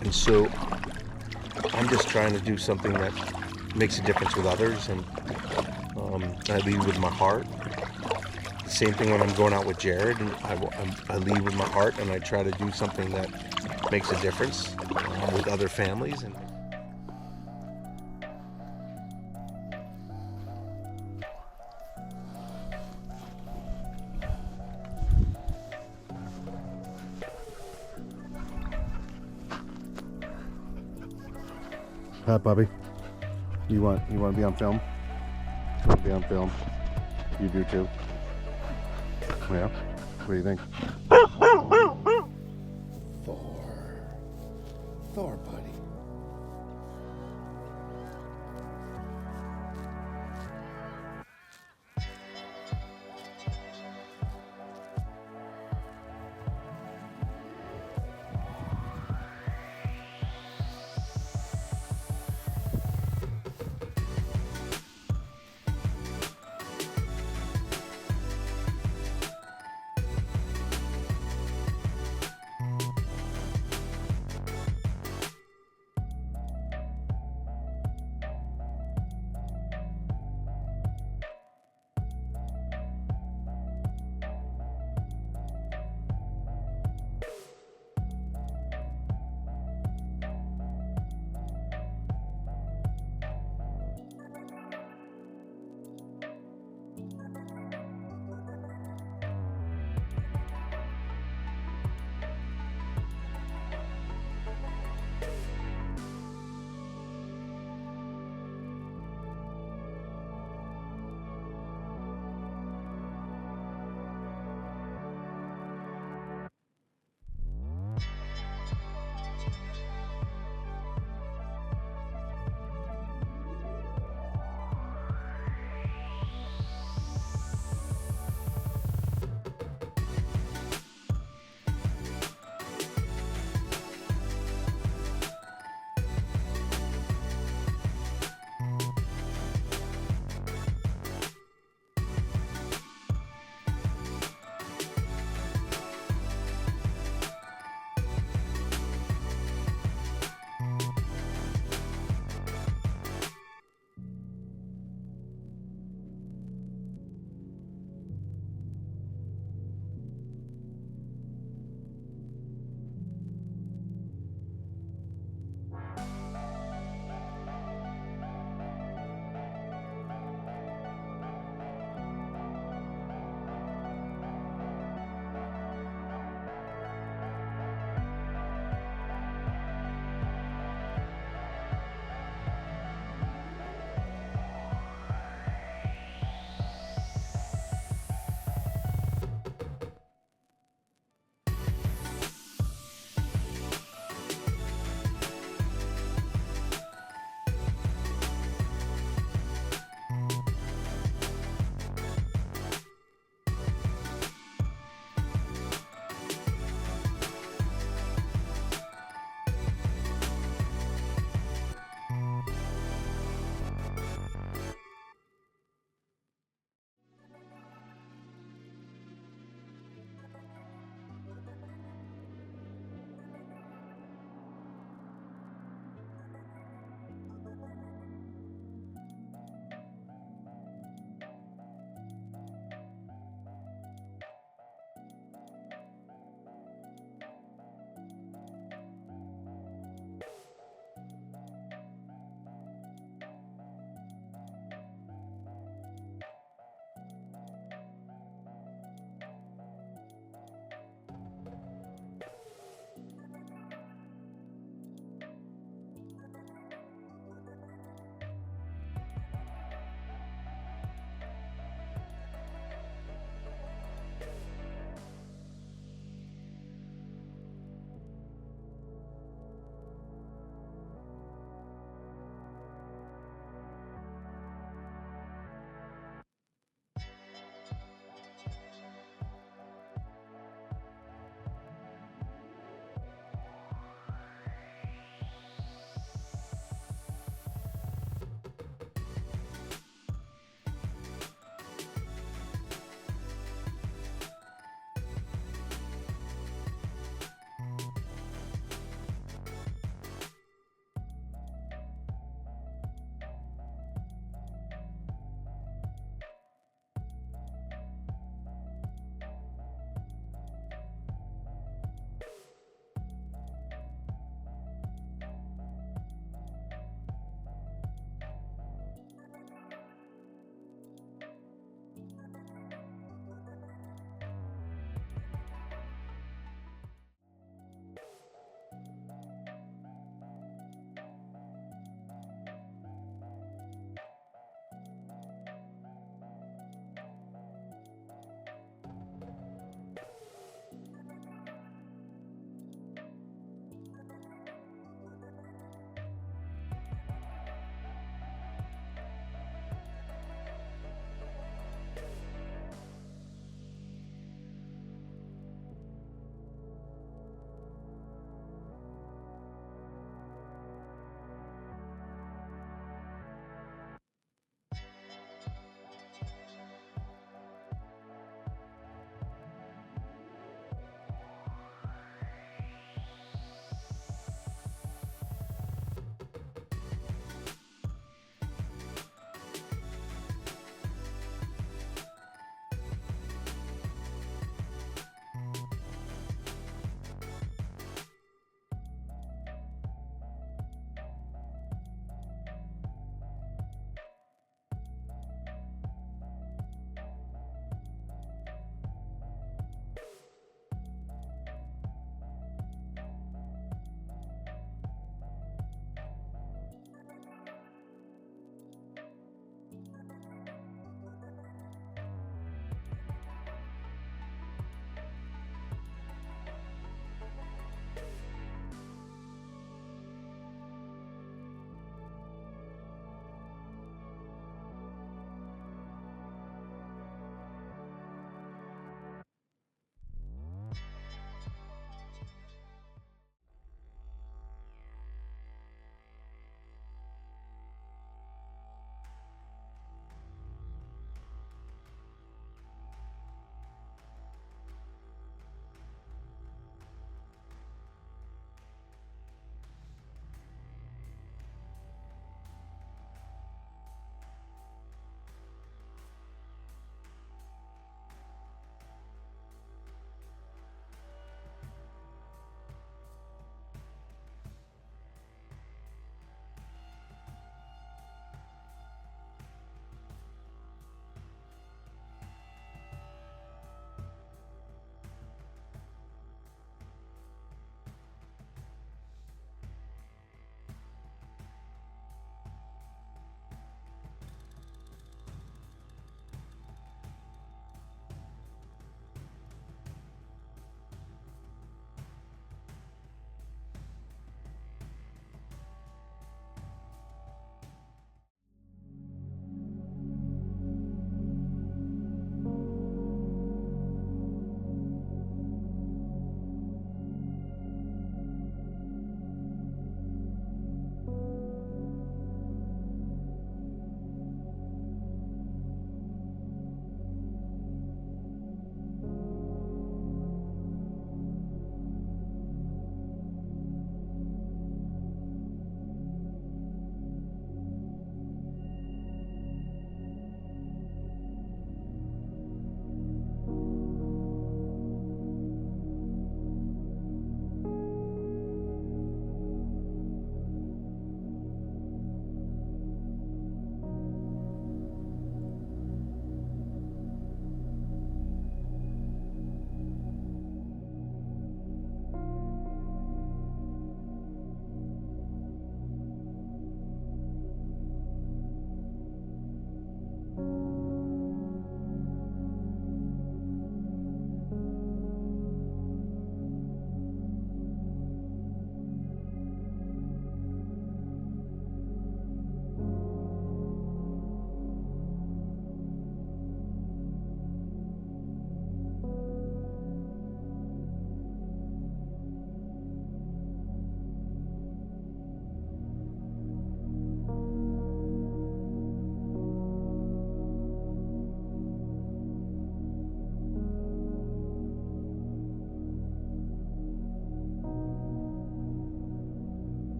And so I'm just trying to do something that makes a difference with others, and I lead with my heart. The same thing when I'm going out with Jared, and I lead with my heart, and I try to do something that makes a difference with other families. And Hi, Bubby. You want to be on film? You want to be on film? You do too. Yeah. What do you think? Thor, buddy.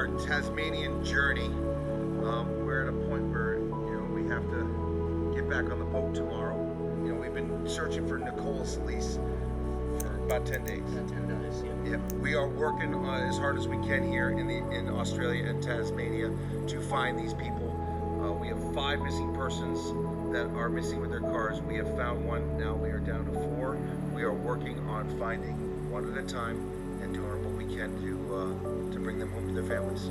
our Tasmanian journey. We're at a point where, we have to get back on the boat tomorrow. We've been searching for Nicole Solis for about 10 days. 10 days, yeah. Yeah, we are working as hard as we can here in Australia and Tasmania to find these people. We have 5 missing persons that are missing with their cars. We have found one. Now we are down to 4. We are working on finding one at a time and doing what we can to bring them home to their families.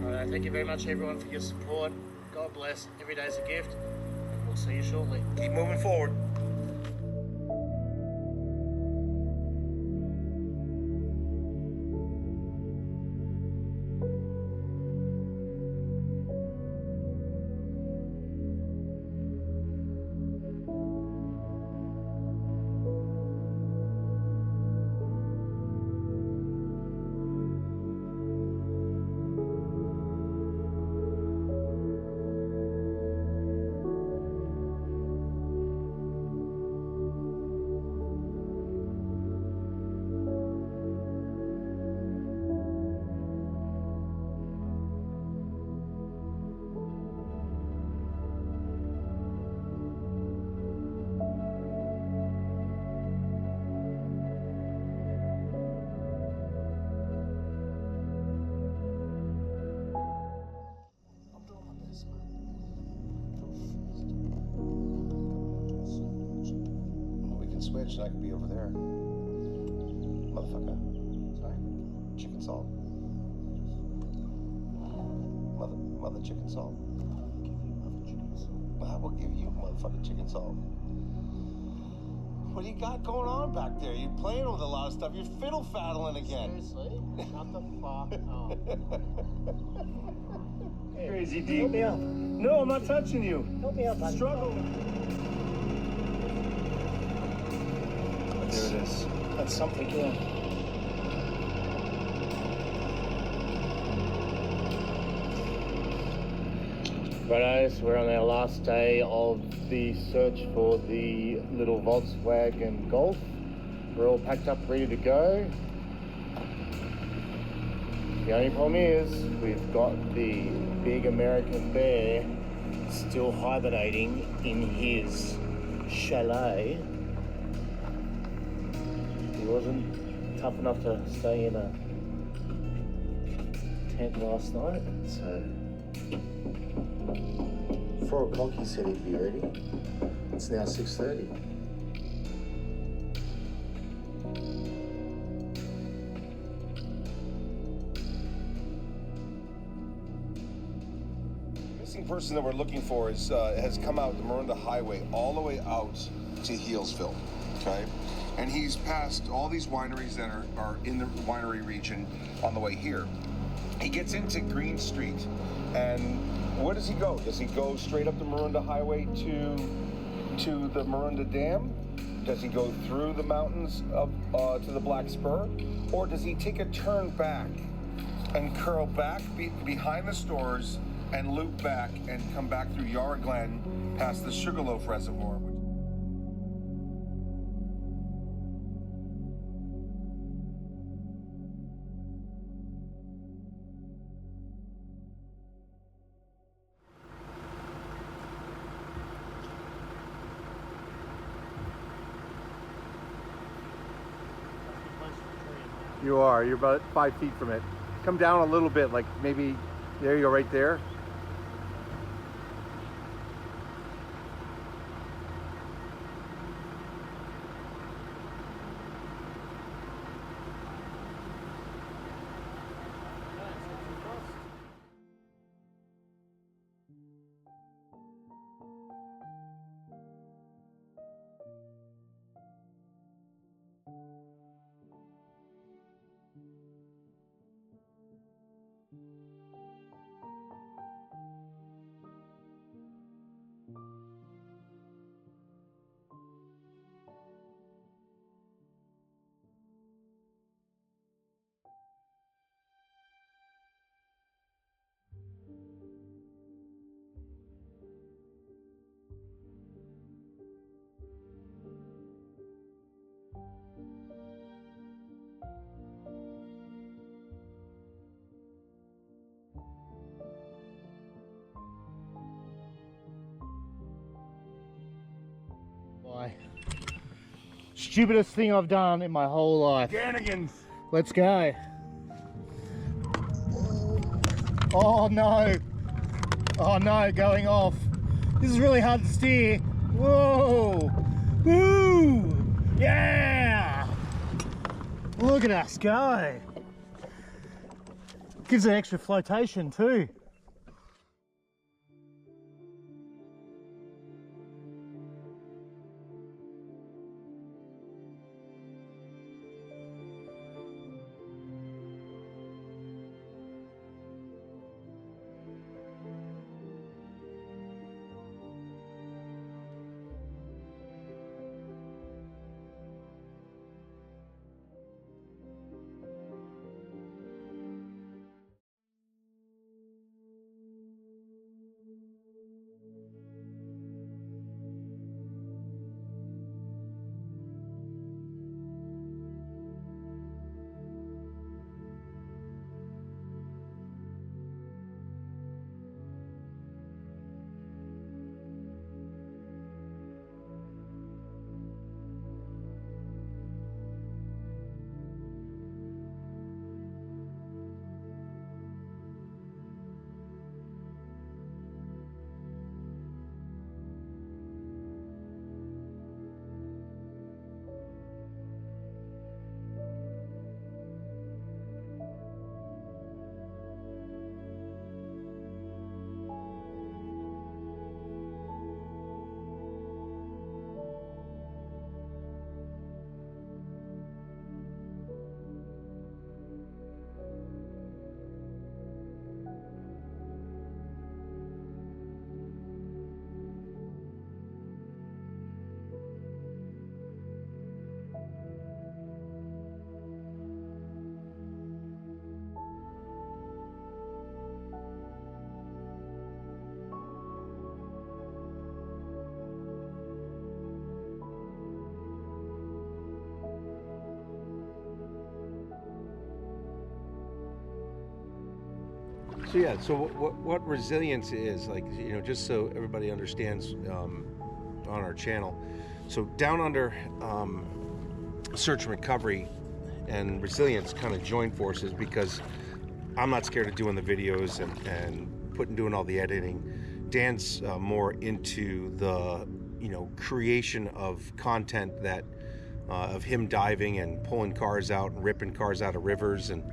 All right, thank you very much, everyone, for your support. God bless. Every day's a gift. And we'll see you shortly. Keep moving forward. Switch and I could be over there. Motherfucker. Sorry? Chicken salt. Mother chicken salt. I will give you motherfucking chicken salt. What do you got going on back there? You're playing with a lot of stuff. You're fiddle faddling again. Seriously? Shut the fuck up. Crazy deep. Help me up. No, I'm not touching you. Help me up, buddy. Struggle. There it is. That's something, yeah. Rightos, we're on our last day of the search for the little Volkswagen Golf. We're all packed up, ready to go. The only problem is we've got the big American bear still hibernating in his chalet. He wasn't tough enough to stay in a tent last night, so 4 o'clock he said he'd be ready. It's now 6:30. The missing person that we're looking for has come out the Maroondah Highway all the way out to Healesville, okay? And he's passed all these wineries that are in the winery region on the way here. He gets into Green Street, and where does he go? Does he go straight up the Maroondah Highway to the Maroondah Dam? Does he go through the mountains to the Black Spur? Or does he take a turn back and curl back behind the stores and loop back and come back through Yarra Glen past the Sugarloaf Reservoir? You are. You're about 5 feet from it. Come down a little bit, like maybe, there you go, right there. my stupidest thing I've done in my whole life. Ganigans. Let's go. Oh no. Oh no, going off. This is really hard to steer. Whoa. Woo. Yeah. Look at us go. Gives it extra flotation too. So yeah, so what resilience is, like, you know, just so everybody understands on our channel. So down under search and recovery and resilience kind of join forces, because I'm not scared of doing the videos and doing all the editing. Dan's more into the, you know, creation of content that of him diving and pulling cars out and ripping cars out of rivers and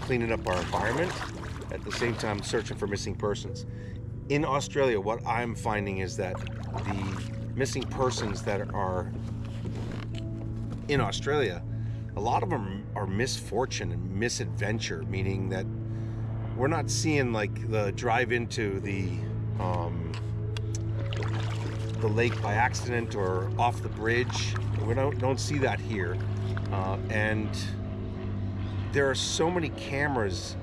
cleaning up our environment, at the same time searching for missing persons. In Australia, what I'm finding is that the missing persons that are in Australia, a lot of them are misfortune and misadventure, meaning that we're not seeing like the drive into the lake by accident or off the bridge. We don't see that here, and there are so many cameras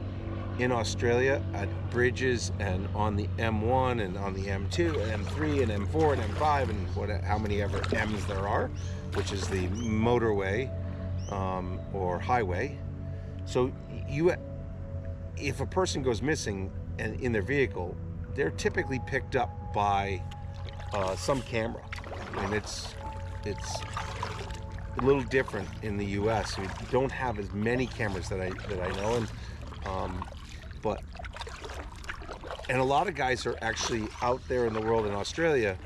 in Australia at bridges and on the M1 and on the M2 and M3 and M4 and M5 and how many ever M's there are, which is the motorway or highway. So if a person goes missing and in their vehicle, they're typically picked up by some camera, and it's a little different in the U.S. We don't have as many cameras that I know, and a lot of guys are actually out there in the world in Australia.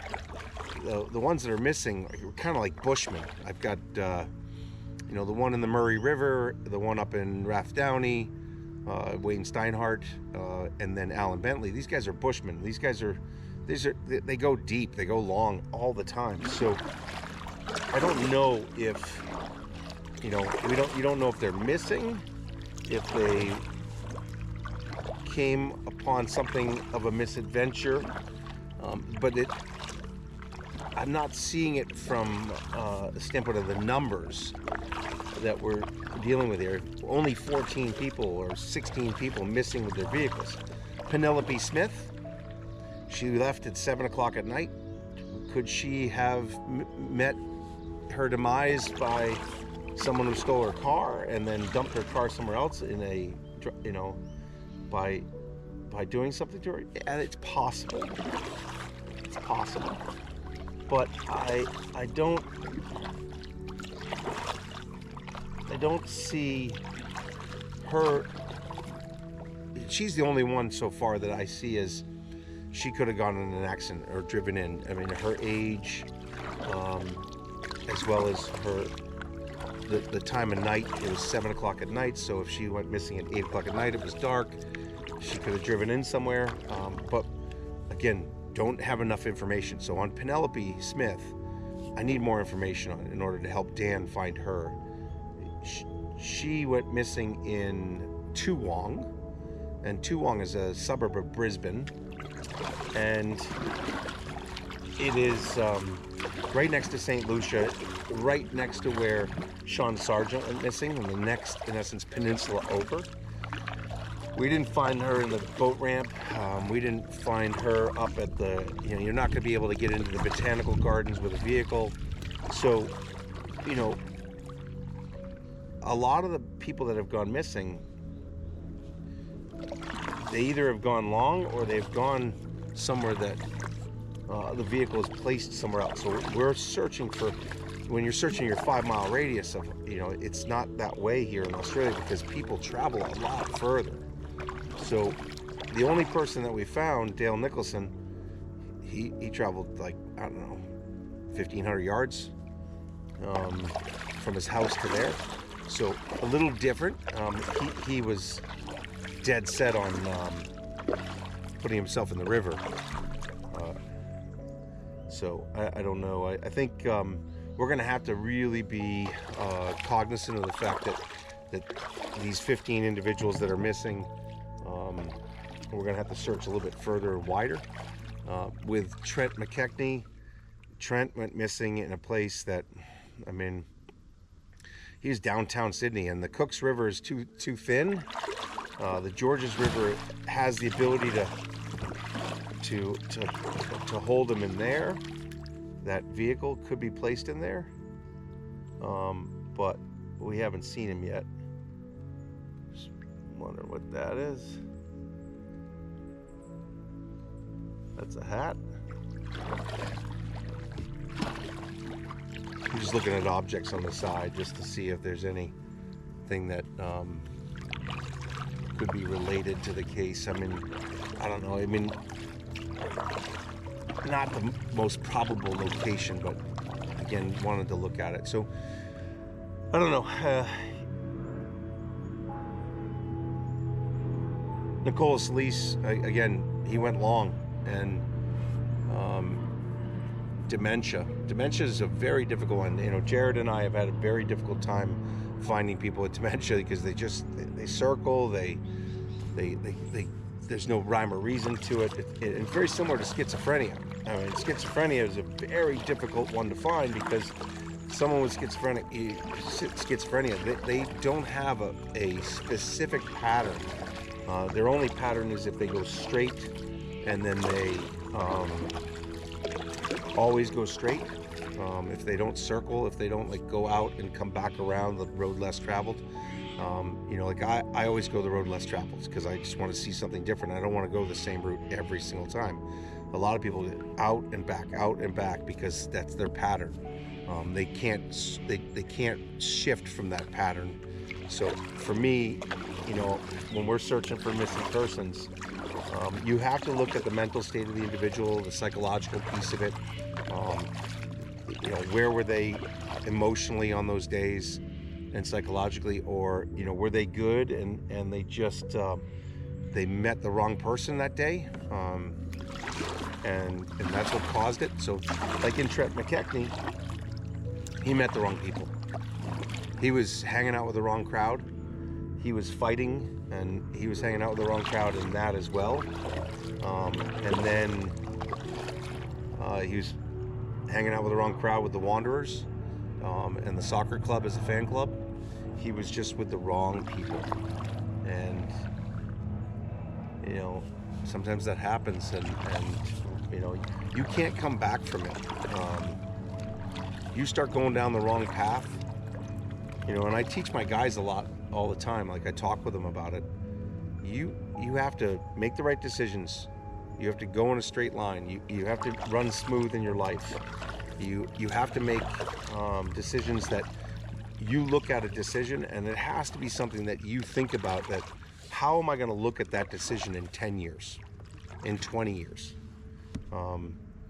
The ones that are missing are kind of like bushmen. I've got you know, the one in the Murray River, the one up in Rathdowney, Wayne Steinhardt, and then Alan Bentley. These guys are bushmen. These guys they go deep, they go long all the time. So I don't know if, you know, you don't know if they're missing, if they came upon something of a misadventure, but I'm not seeing it from the standpoint of the numbers that we're dealing with here. Only 14 people or 16 people missing with their vehicles. Penelope Smith, she left at 7 o'clock at night. Could she have met her demise by someone who stole her car and then dumped her car somewhere else in a, you know, by doing something to her? And it's possible. It's possible. but I don't see her. She's the only one so far that I see as she could have gone in an accident or driven in. I mean, her age, as well as the time of night. It was 7 o'clock at night, so if she went missing at 8 o'clock at night, it was dark. She could have driven in somewhere, but again, don't have enough information. So on Penelope Smith, I need more information on it in order to help Dan find her. She went missing in Toowong, and Toowong is a suburb of Brisbane, and it is right next to St. Lucia, right next to where Sean Sargent went missing, and the next, in essence, peninsula over. We didn't find her in the boat ramp. We didn't find her up at the, you're not going to be able to get into the botanical gardens with a vehicle. So, a lot of the people that have gone missing, they either have gone long or they've gone somewhere that the vehicle is placed somewhere else. So we're searching for, when you're searching your 5-mile radius of, it's not that way here in Australia because people travel a lot further. So the only person that we found, Dale Nicholson, he traveled like, I don't know, 1,500 yards from his house to there. So a little different. He was dead set on putting himself in the river. So I don't know. I think we're going to have to really be cognizant of the fact that these 15 individuals that are missing, we're going to have to search a little bit further and wider. With Trent McKechnie, Trent went missing in a place that, he's downtown Sydney, and the Cooks River is too thin. The Georges River has the ability to hold him in there. That vehicle could be placed in there, but we haven't seen him yet. Just wonder what that is. That's a hat. I'm just looking at objects on the side just to see if there's anything that could be related to the case. I don't know. Not the most probable location, but again, wanted to look at it. So, I don't know. Nicolas Lease, again, he went long, and dementia. Dementia is a very difficult one. Jared and I have had a very difficult time finding people with dementia because they circle, there's no rhyme or reason to it. It's very similar to schizophrenia. Schizophrenia is a very difficult one to find because someone with schizophrenia, they don't have a specific pattern. Their only pattern is if they go straight, and then they always go straight. If they don't circle, if they don't go out and come back around the road less traveled. I always go the road less traveled because I just want to see something different. I don't want to go the same route every single time. A lot of people get out and back because that's their pattern. They can't shift from that pattern. So for me, when we're searching for missing persons, you have to look at the mental state of the individual, the psychological piece of it. Where were they emotionally on those days and psychologically, or were they good and they just they met the wrong person that day, and that's what caused it. So like in Trent McKechnie, he met the wrong people. He was hanging out with the wrong crowd. He was fighting, and he was hanging out with the wrong crowd in that as well. And then he was hanging out with the wrong crowd with the Wanderers, and the soccer club as a fan club. He was just with the wrong people. And, sometimes that happens, and you can't come back from it. You start going down the wrong path, and I teach my guys a lot all the time. I talk with them about it. You have to make the right decisions. You have to go in a straight line. You have to run smooth in your life. You have to make decisions that you look at a decision, and it has to be something that you think about, that how am I going to look at that decision in 10 years, in 20 years?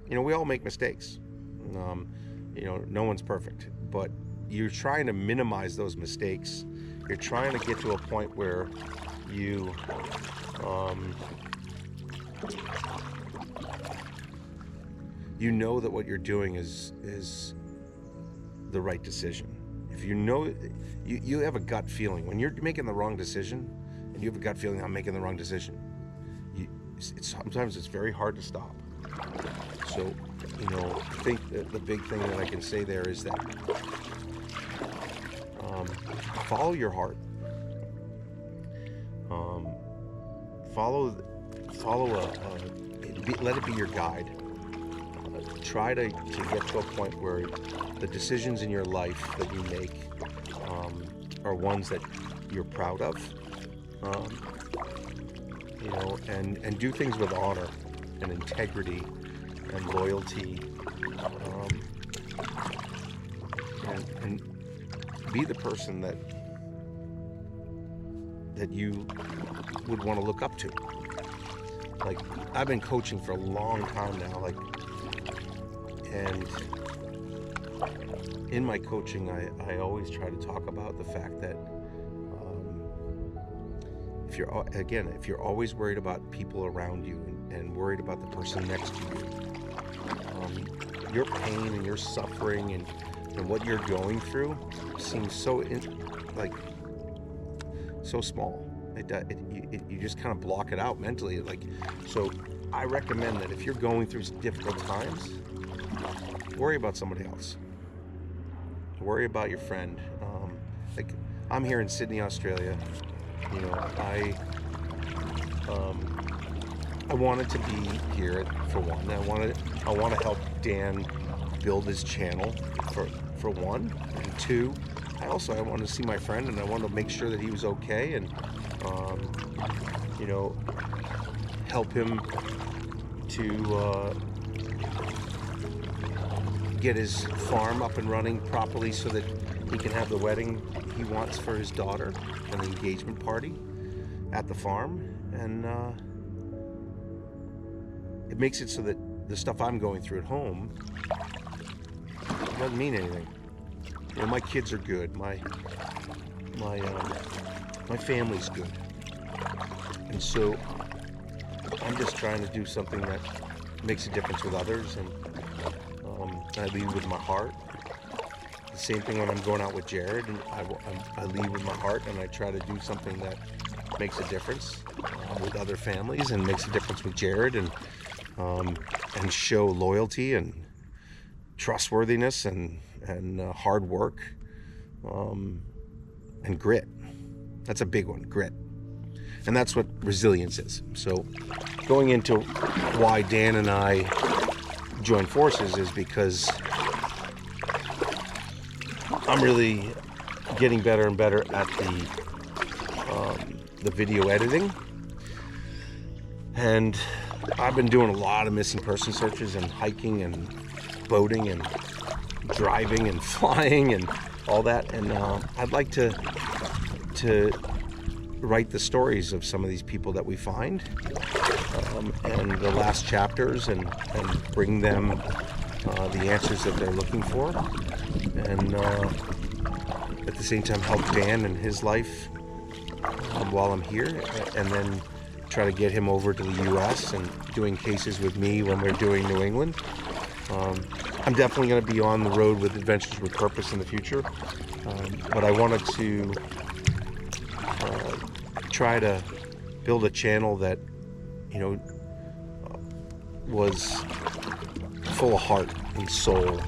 We all make mistakes. No one's perfect, but you're trying to minimize those mistakes. You're trying to get to a point where you know that what you're doing is the right decision. If you have a gut feeling when you're making the wrong decision, and you have a gut feeling I'm making the wrong decision, sometimes it's very hard to stop. So, I think that the big thing that I can say there is that follow your heart. Let it be your guide. Try to get to a point where the decisions in your life that you make are ones that you're proud of. And do things with honor and integrity and loyalty, and be the person that you would want to look up to. Like, I've been coaching for a long time now, and in my coaching, I always try to talk about the fact that if you're always worried about people around you and worried about the person next to you, your pain and your suffering and what you're going through seems so small. You just kind of block it out mentally. So I recommend that if you're going through difficult times, worry about somebody else. Worry about your friend. I'm here in Sydney, Australia. I wanted to be here for one. I want to help Dan build his channel for one, and two, I wanted to see my friend, and I wanted to make sure that he was okay, and help him to get his farm up and running properly so that he can have the wedding he wants for his daughter and the engagement party at the farm. And it makes it so that the stuff I'm going through at home doesn't mean anything. My kids are good. My family's good. And so I'm just trying to do something that makes a difference with others, and I lead with my heart. The same thing when I'm going out with Jared, and I lead with my heart, and I try to do something that makes a difference with other families, and makes a difference with Jared, and show loyalty and trustworthiness and hard work and grit. That's a big one, grit. And that's what resilience is. So going into why Dan and I joined forces is because I'm really getting better and better at the video editing. And I've been doing a lot of missing person searches and hiking and boating and driving and flying and all that. And I'd like to write the stories of some of these people that we find, and the last chapters, and bring them the answers that they're looking for, and at the same time help Dan in his life while I'm here, and then try to get him over to the US and doing cases with me when we're doing New England. I'm definitely going to be on the road with Adventures with Purpose in the future, but I wanted to try to build a channel that was full of heart and soul.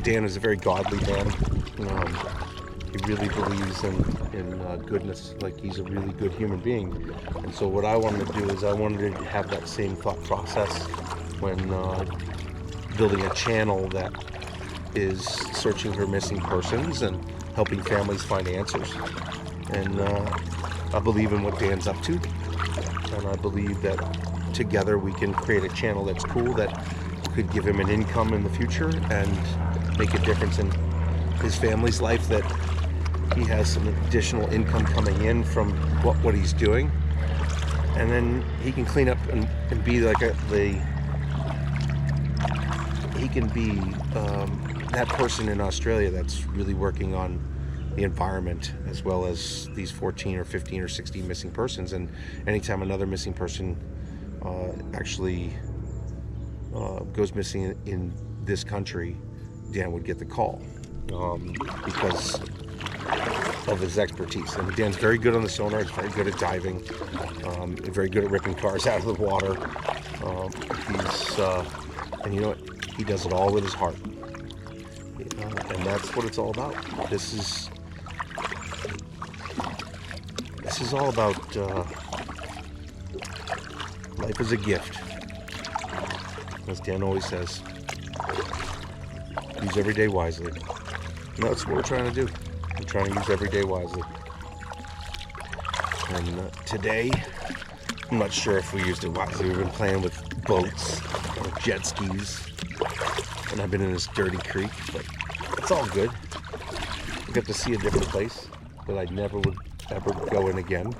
Dan is a very godly man. He really believes in goodness, like he's a really good human being. And so what I wanted to do is I wanted to have that same thought process when building a channel that is searching for missing persons and helping families find answers. And I believe in what Dan's up to, and I believe that together we can create a channel that's cool, that could give him an income in the future and make a difference in his family's life, that he has some additional income coming in from what he's doing, and then he can clean up and be like he can be that person in Australia that's really working on the environment, as well as these 14 or 15 or 16 missing persons. And anytime another missing person actually goes missing in this country, Dan would get the call because of his expertise. And Dan's very good on the sonar. He's very good at diving, very good at ripping cars out of the water. And you know what? He does it all with his heart. And that's what it's all about. This is all about life is a gift, as Dan always says. Use every day wisely. And that's what we're trying to do. We're trying to use every day wisely. And today, I'm not sure if we used it wisely. We've been playing with boats or jet skis, and I've been in this dirty creek, but it's all good. I got to see a different place that I never would ever go in again.